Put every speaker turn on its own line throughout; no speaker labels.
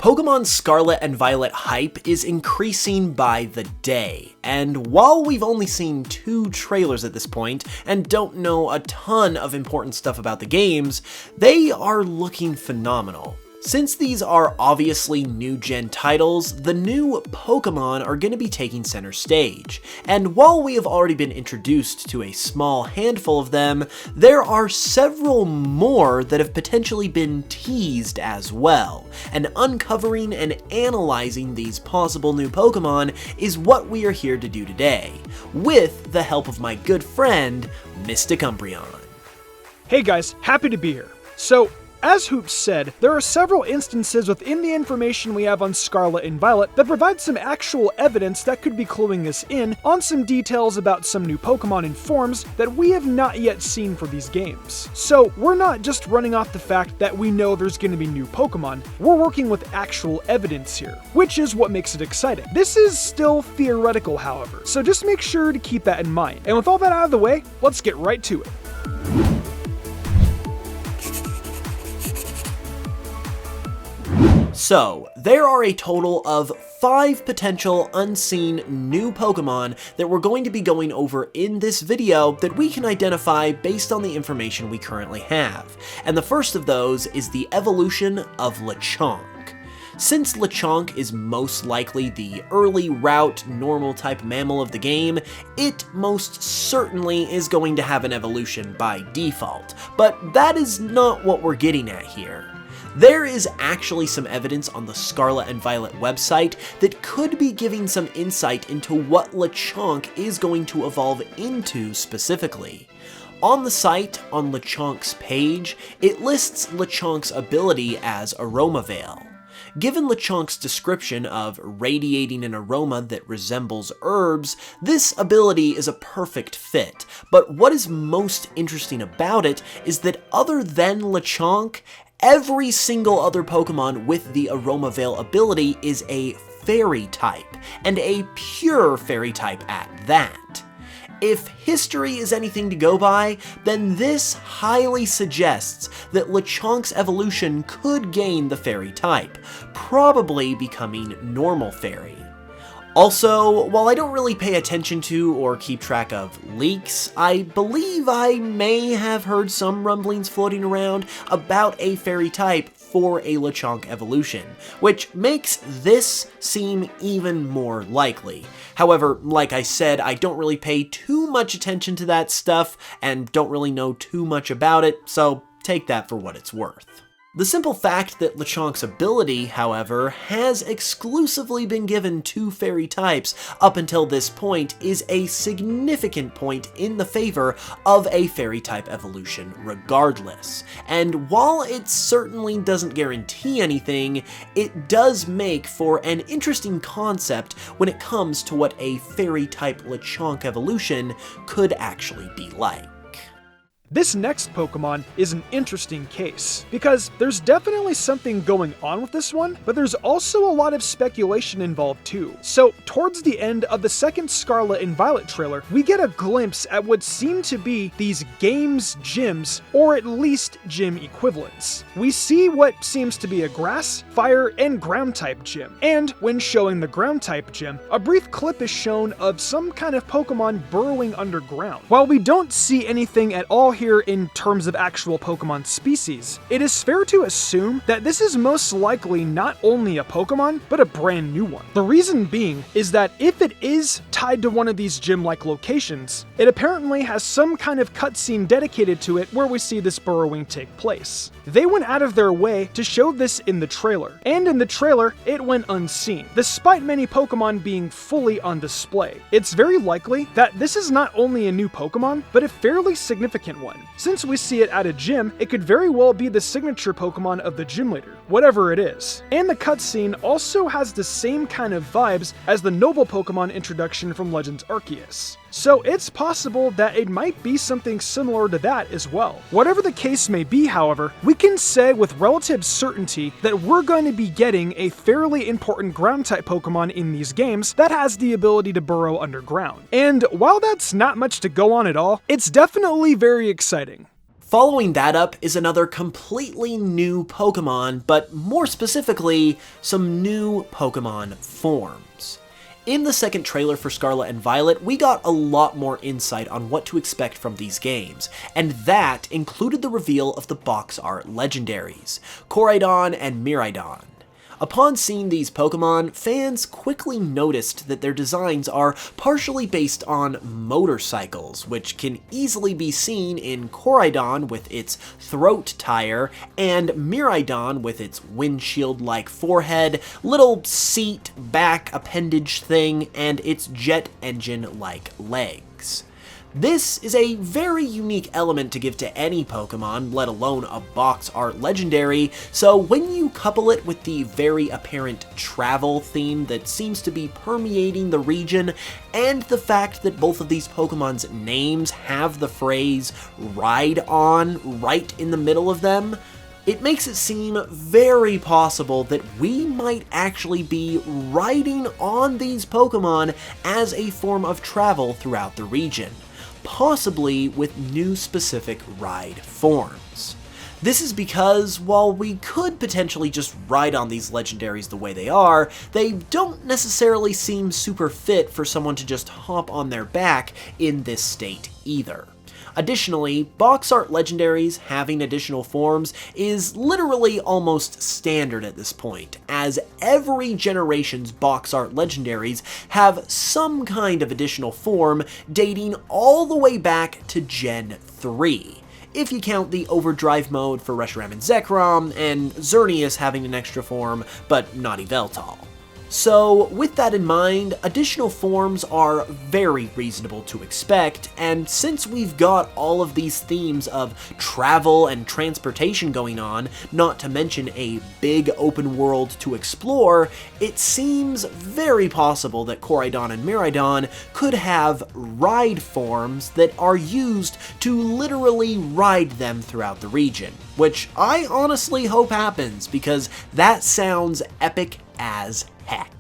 Pokemon Scarlet and Violet hype is increasing by the day, and while we've only seen 2 trailers at this point and don't know a ton of important stuff about the games, they are looking phenomenal. Since these are obviously new-gen titles, the new Pokémon are going to be taking center stage, and while we have already been introduced to a small handful of them, there are several more that have potentially been teased as well, and uncovering and analyzing these possible new Pokémon is what we are here to do today, with the help of my good friend, MysticUmbreon.
Hey guys, happy to be here. So, as Hoops said, there are several instances within the information we have on Scarlet and Violet that provide some actual evidence that could be cluing us in on some details about some new Pokemon and forms that we have not yet seen for these games. So we're not just running off the fact that we know there's going to be new Pokemon, we're working with actual evidence here, which is what makes it exciting. This is still theoretical, however, so just make sure to keep that in mind. And with all that out of the way, let's get right to it.
So, there are a total of 5 potential unseen new Pokemon that we're going to be going over in this video that we can identify based on the information we currently have. And the first of those is the evolution of Lechonk. Since Lechonk is most likely the early route normal type mammal of the game, it most certainly is going to have an evolution by default, but that is not what we're getting at here. There is actually some evidence on the Scarlet and Violet website that could be giving some insight into what Lechonk is going to evolve into specifically. On the site, on Lechonk's page, it lists Lechonk's ability as Aroma Veil. Given Lechonk's description of radiating an aroma that resembles herbs, this ability is a perfect fit, but what is most interesting about it is that other than Lechonk, every single other Pokemon with the Aroma Veil ability is a Fairy type, and a pure Fairy type at that. If history is anything to go by, then this highly suggests that Lechonk's evolution could gain the Fairy type, probably becoming normal Fairy. Also, while I don't really pay attention to or keep track of leaks, I believe I may have heard some rumblings floating around about a Fairy type for a Lechonk evolution, which makes this seem even more likely. However, like I said, I don't really pay too much attention to that stuff and don't really know too much about it, so take that for what it's worth. The simple fact that Lechonk's ability, however, has exclusively been given to Fairy types up until this point is a significant point in the favor of a Fairy type evolution regardless. And while it certainly doesn't guarantee anything, it does make for an interesting concept when it comes to what a Fairy type Lechonk evolution could actually be like.
This next Pokemon is an interesting case, because there's definitely something going on with this one, but there's also a lot of speculation involved too. So, towards the end of the second Scarlet and Violet trailer, we get a glimpse at what seem to be these games gyms, or at least gym equivalents. We see what seems to be a grass, fire, and ground type gym, and when showing the ground type gym, a brief clip is shown of some kind of Pokemon burrowing underground. While we don't see anything at all here in terms of actual Pokemon species, it is fair to assume that this is most likely not only a Pokemon, but a brand new one. The reason being is that if it is tied to one of these gym-like locations, it apparently has some kind of cutscene dedicated to it where we see this burrowing take place. They went out of their way to show this in the trailer, and in the trailer, it went unseen, despite many Pokemon being fully on display. It's very likely that this is not only a new Pokemon, but a fairly significant one. Since we see it at a gym, it could very well be the signature Pokemon of the gym leader, whatever it is. And the cutscene also has the same kind of vibes as the noble Pokemon introduction from Legends Arceus. So it's possible that it might be something similar to that as well. Whatever the case may be, however, we can say with relative certainty that we're going to be getting a fairly important ground-type Pokemon in these games that has the ability to burrow underground. And while that's not much to go on at all, it's definitely very exciting.
Following that up is another completely new Pokemon, but more specifically, some new Pokemon forms. In the second trailer for Scarlet and Violet, we got a lot more insight on what to expect from these games, and that included the reveal of the box art legendaries, Koraidon and Miraidon. Upon seeing these Pokemon, fans quickly noticed that their designs are partially based on motorcycles, which can easily be seen in Koraidon with its throat tire, and Miraidon with its windshield-like forehead, little seat back appendage thing, and its jet engine-like legs. This is a very unique element to give to any Pokemon, let alone a box art legendary, so when you couple it with the very apparent travel theme that seems to be permeating the region, and the fact that both of these Pokemon's names have the phrase "ride on" right in the middle of them, it makes it seem very possible that we might actually be riding on these Pokemon as a form of travel throughout the region, possibly with new specific ride forms. This is because, while we could potentially just ride on these legendaries the way they are, they don't necessarily seem super fit for someone to just hop on their back in this state either. Additionally, box art legendaries having additional forms is literally almost standard at this point, as every generation's box art legendaries have some kind of additional form dating all the way back to Gen 3. If you count the Overdrive mode for Reshiram and Zekrom, and Xerneas having an extra form, but not Yveltal. So, with that in mind, additional forms are very reasonable to expect, and since we've got all of these themes of travel and transportation going on, not to mention a big open world to explore, it seems very possible that Koraidon and Miraidon could have ride forms that are used to literally ride them throughout the region, which I honestly hope happens, because that sounds epic as heck.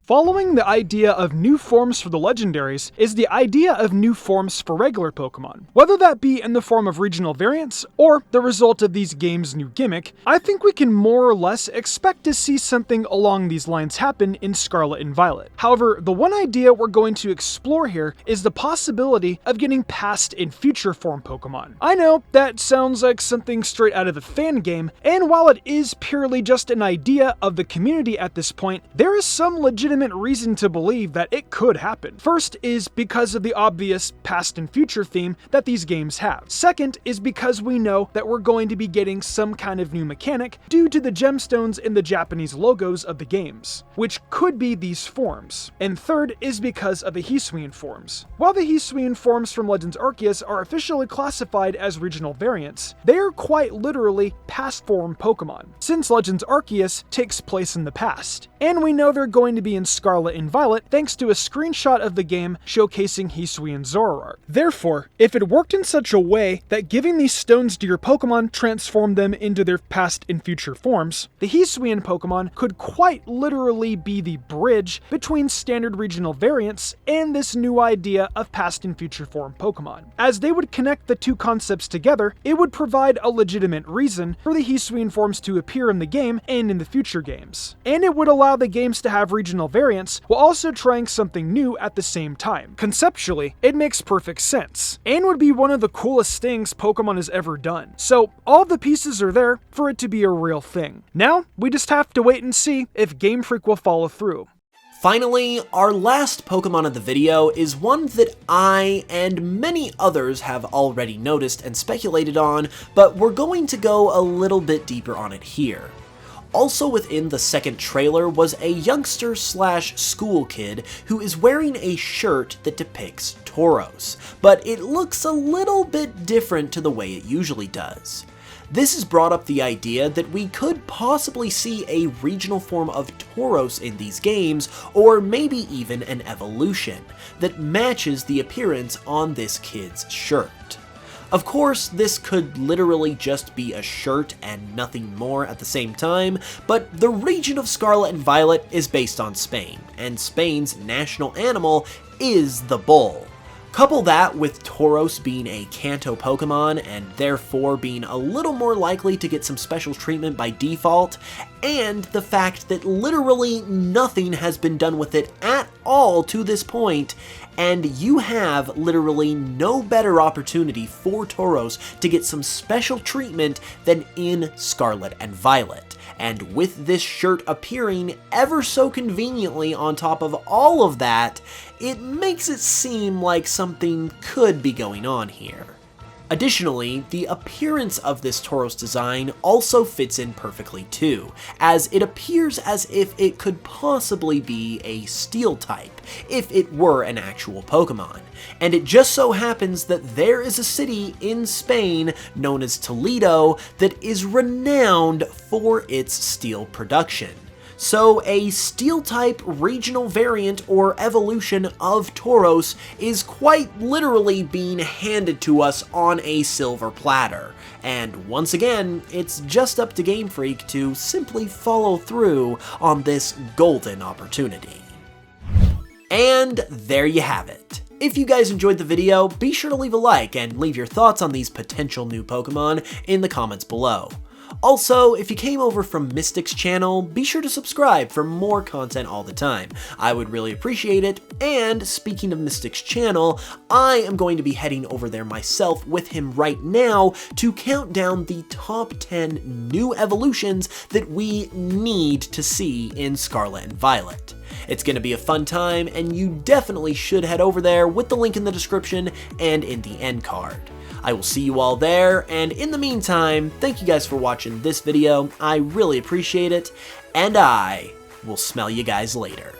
Following the idea of new forms for the legendaries is the idea of new forms for regular Pokemon. Whether that be in the form of regional variants, or the result of these games' new gimmick, I think we can more or less expect to see something along these lines happen in Scarlet and Violet. However, the one idea we're going to explore here is the possibility of getting past and future form Pokemon. I know that sounds like something straight out of a fan game, and while it is purely just an idea of the community at this point, there is some legitimate reason to believe that it could happen. First is because of the obvious past and future theme that these games have. Second is because we know that we're going to be getting some kind of new mechanic due to the gemstones in the Japanese logos of the games, which could be these forms. And third is because of the Hisuian forms. While the Hisuian forms from Legends Arceus are officially classified as regional variants, they are quite literally past form Pokemon, since Legends Arceus takes place in the past. And we know they're going to be in Scarlet and Violet thanks to a screenshot of the game showcasing Hisui and Zoroark. Therefore, if it worked in such a way that giving these stones to your Pokemon transformed them into their past and future forms, the Hisuian Pokemon could quite literally be the bridge between standard regional variants and this new idea of past and future form Pokemon. As they would connect the two concepts together, it would provide a legitimate reason for the Hisuian forms to appear in the game and in the future games. And it would allow the games to have regional variants while also trying something new at the same time. Conceptually, it makes perfect sense, and would be one of the coolest things Pokemon has ever done. So all the pieces are there for it to be a real thing. Now, we just have to wait and see if Game Freak will follow through.
Finally, our last Pokemon of the video is one that I and many others have already noticed and speculated on, but we're going to go a little bit deeper on it here. Also within the second trailer was a youngster slash school kid who is wearing a shirt that depicts Tauros, but it looks a little bit different to the way it usually does. This has brought up the idea that we could possibly see a regional form of Tauros in these games, or maybe even an evolution, that matches the appearance on this kid's shirt. Of course, this could literally just be a shirt and nothing more at the same time, but the region of Scarlet and Violet is based on Spain, and Spain's national animal is the bull. Couple that with Tauros being a Kanto Pokemon and therefore being a little more likely to get some special treatment by default, and the fact that literally nothing has been done with it at all to this point, and you have literally no better opportunity for Tauros to get some special treatment than in Scarlet and Violet. And with this shirt appearing ever so conveniently on top of all of that, it makes it seem like something could be going on here. Additionally, the appearance of this Tauros design also fits in perfectly too, as it appears as if it could possibly be a Steel type, if it were an actual Pokemon. And it just so happens that there is a city in Spain known as Toledo that is renowned for its steel production. So a Steel-type regional variant or evolution of Tauros is quite literally being handed to us on a silver platter. And once again, it's just up to Game Freak to simply follow through on this golden opportunity. And there you have it. If you guys enjoyed the video, be sure to leave a like and leave your thoughts on these potential new Pokemon in the comments below. Also, if you came over from Mystic's channel, be sure to subscribe for more content all the time. I would really appreciate it, and speaking of Mystic's channel, I am going to be heading over there myself with him right now to count down the top 10 new evolutions that we need to see in Scarlet and Violet. It's going to be a fun time, and you definitely should head over there with the link in the description and in the end card. I will see you all there, and in the meantime, thank you guys for watching this video. I really appreciate it, and I will smell you guys later.